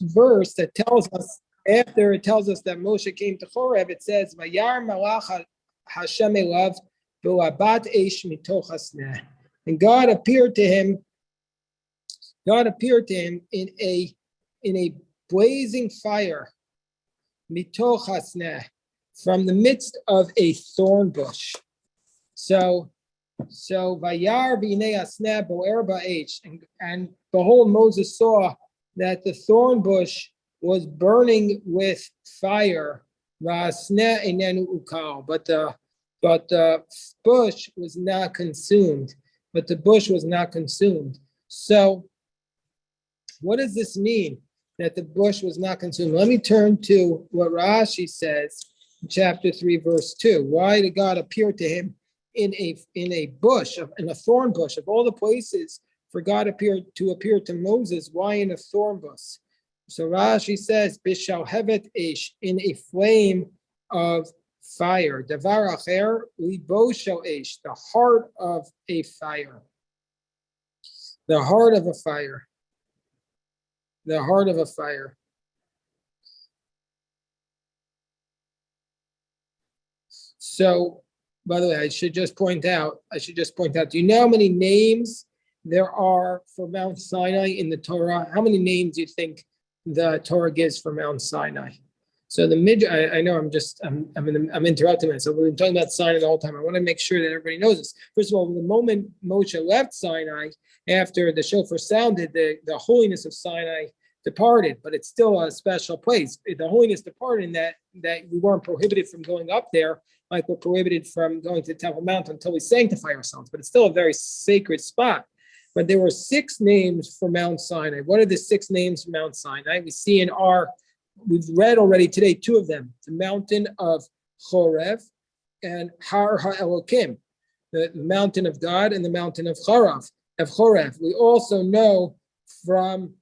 verse that tells us, after it tells us that Moshe came to Horeb, it says, Vayar malach Hashem elav v'labat eish mitoch hasneh. And God appeared to him in a blazing fire, mitoch hasneh, from the midst of a thorn bush. So vayar v'nei hasneh bo'er ba'esh, and behold, Moses saw that the thorn bush was burning with fire, v'hasneh einenu ukal, but the bush was not consumed. So, what does this mean, that the bush was not consumed? Let me turn to what Rashi says in chapter 3, verse 2. Why did God appear to him in a bush, in a thorn bush? Of all the places for God to appear to Moses, why in a thorn bush? So Rashi says, Bishalhevet Eish, in a flame of fire. Davar acher libo shel eish, the heart of a fire. The heart of a fire. The heart of a fire. So, by the way, I should just point out, do you know how many names there are for Mount Sinai in the Torah? How many names do you think the Torah gives for Mount Sinai? So I know I'm interrupting myself. We've been talking about Sinai the whole time. I want to make sure that everybody knows this. First of all, the moment Moshe left Sinai, after the shofar sounded, the holiness of Sinai departed, but it's still a special place. The holiness departed in that we weren't prohibited from going up there, like we're prohibited from going to the Temple Mount until we sanctify ourselves, but it's still a very sacred spot. But there were 6 names for Mount Sinai. What are the 6 names for Mount Sinai? We see we've read already today 2 of them, the mountain of Chorev and Har HaElokim, the mountain of God, and the mountain of Chorev. We also know from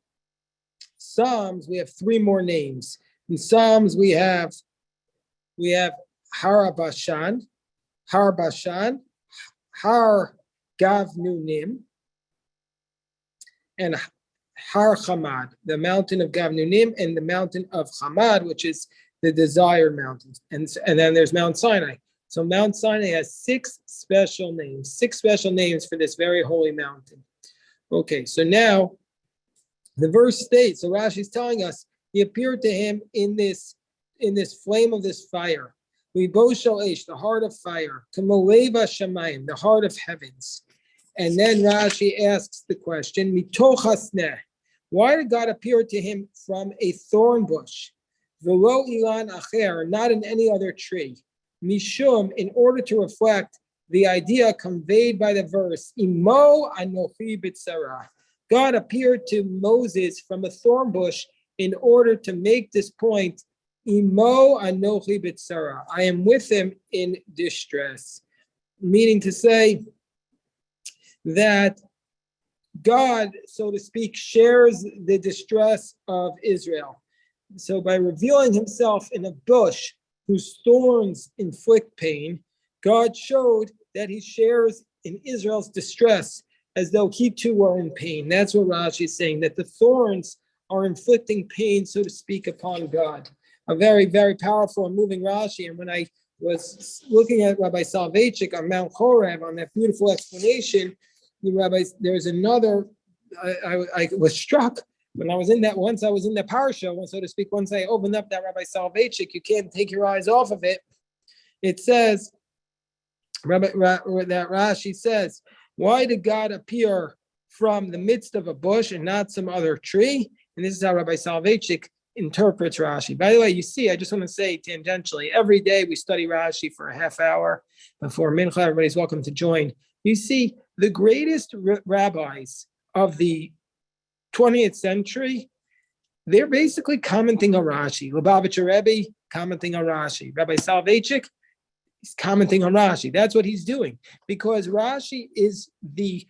Psalms, we have 3 more names. In Psalms, we have Har Bashan, Har Gavnunim, and Har Hamad, the mountain of Gavnunim, and the mountain of Hamad, which is the desired mountain. And then there's Mount Sinai. So Mount Sinai has 6 special names for this very holy mountain. Okay, so now the verse states, so Rashi is telling us, he appeared to him in this flame of this fire. Liboshel Eish, the heart of fire. Kamoleva Shamayim, the heart of heavens. And then Rashi asks the question, Mitoch hasneh, why did God appear to him from a thorn bush? Velo ilan acher, not in any other tree. Mishum, in order to reflect the idea conveyed by the verse, Imo anochi b'tzara. God appeared to Moses from a thorn bush in order to make this point, Imo anochi b'tzara. I am with him in distress. Meaning to say that God, so to speak, shares the distress of Israel. So by revealing himself in a bush whose thorns inflict pain, God showed that he shares in Israel's distress as though he too were in pain. That's what Rashi is saying, that the thorns are inflicting pain, so to speak, upon God. A very, very powerful and moving Rashi. And when I was looking at Rabbi Soloveitchik on Mount Horeb, on that beautiful explanation, there's another, I was struck when I was in that, once I was in the parsha, so to speak, once I opened up that Rabbi Soloveitchik, you can't take your eyes off of it. It says, that Rashi says, why did God appear from the midst of a bush and not some other tree? And this is how Rabbi Soloveitchik interprets Rashi. By the way, you see, I just want to say tangentially, every day we study Rashi for a half hour before Mincha. Everybody's welcome to join. You see, the greatest rabbis of the 20th century, they're basically commenting on Rashi. Lubavitcher Rebbe commenting on Rashi. Rabbi Soloveitchik is commenting on Rashi. That's what he's doing, because Rashi is the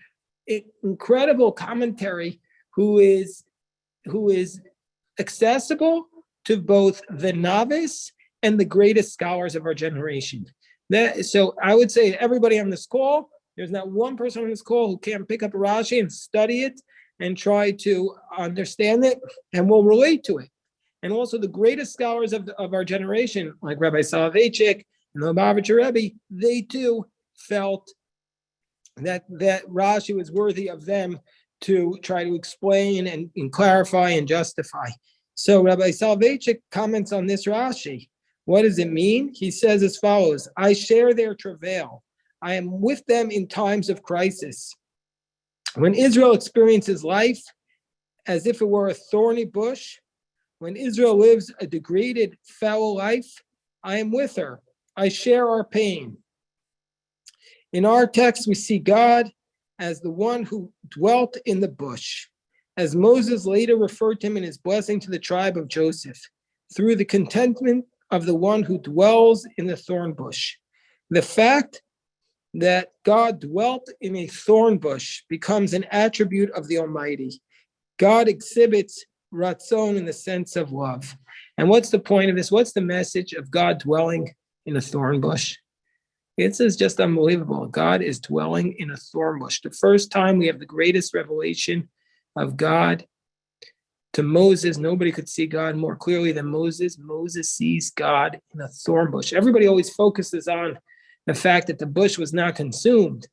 incredible commentary who is accessible to both the novice and the greatest scholars of our generation. So I would say everybody on this call, there's not one person on this call who can't pick up Rashi and study it and try to understand it, and we'll relate to it. And also the greatest scholars of our generation, like Rabbi Soloveitchik and the Lubavitcher Rebbe, they too felt that Rashi was worthy of them to try to explain and clarify and justify. So Rabbi Soloveitchik comments on this Rashi. What does it mean? He says as follows: I share their travail. I am with them in times of crisis. When Israel experiences life as if it were a thorny bush, when Israel lives a degraded, foul life, I am with her. I share our pain. In our text, we see God as the one who dwelt in the bush, as Moses later referred to him in his blessing to the tribe of Joseph, through the contentment of the one who dwells in the thorn bush. The fact that God dwelt in a thorn bush becomes an attribute of the Almighty. God exhibits ratzon in the sense of love. And what's the point of this? What's the message of God dwelling in a thorn bush? This is just unbelievable. God is dwelling in a thorn bush. The first time we have the greatest revelation of God to Moses. Nobody could see God more clearly than Moses. Moses sees God in a thorn bush. Everybody always focuses on the fact that the bush was not consumed.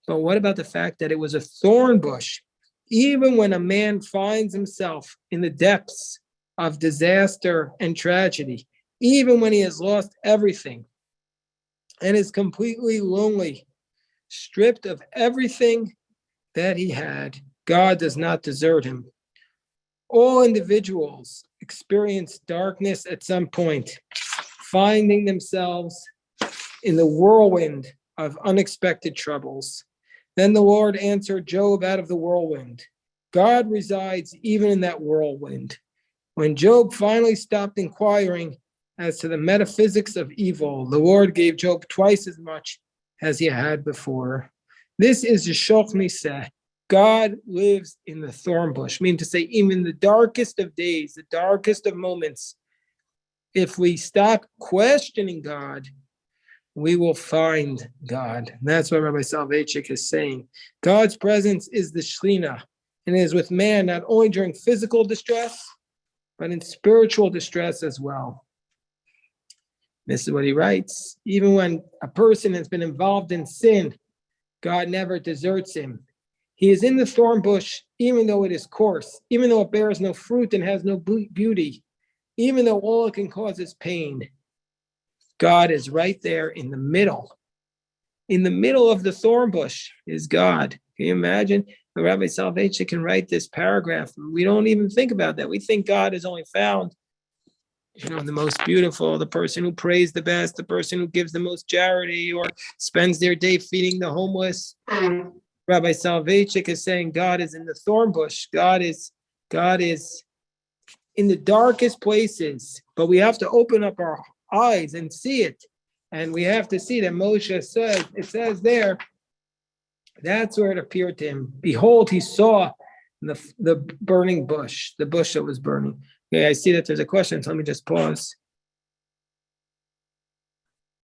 But what about the fact that it was a thorn bush? Even when a man finds himself in the depths of disaster and tragedy, even when he has lost everything and is completely lonely, stripped of everything that he had, God does not desert him. All individuals experience darkness at some point, finding themselves in the whirlwind of unexpected troubles. Then the Lord answered Job out of the whirlwind. God resides even in that whirlwind. When Job finally stopped inquiring as to the metaphysics of evil, the Lord gave Job twice as much as he had before. This is Yeshok Niseh. God lives in the thorn bush, meaning to say, even the darkest of days, the darkest of moments, if we stop questioning God, we will find God. And that's what Rabbi Soloveitchik is saying. God's presence is the Shekhinah, and it is with man not only during physical distress, but in spiritual distress as well. This is what he writes. Even when a person has been involved in sin, God never deserts him. He is in the thorn bush, even though it is coarse, even though it bears no fruit and has no beauty, even though all it can cause is pain. God is right there in the middle. In the middle of the thorn bush is God. Can you imagine? The Rabbi Soloveitchik can write this paragraph. We don't even think about that. We think God is only found, the most beautiful, the person who prays the best, the person who gives the most charity or spends their day feeding the homeless. Rabbi Soloveitchik is saying God is in the thorn bush. God is in the darkest places, but we have to open up our eyes and see it. And we have to see that Moshe says, it says there, that's where it appeared to him. Behold, he saw the burning bush, the bush that was burning. Okay, I see that there's a question, so let me just pause.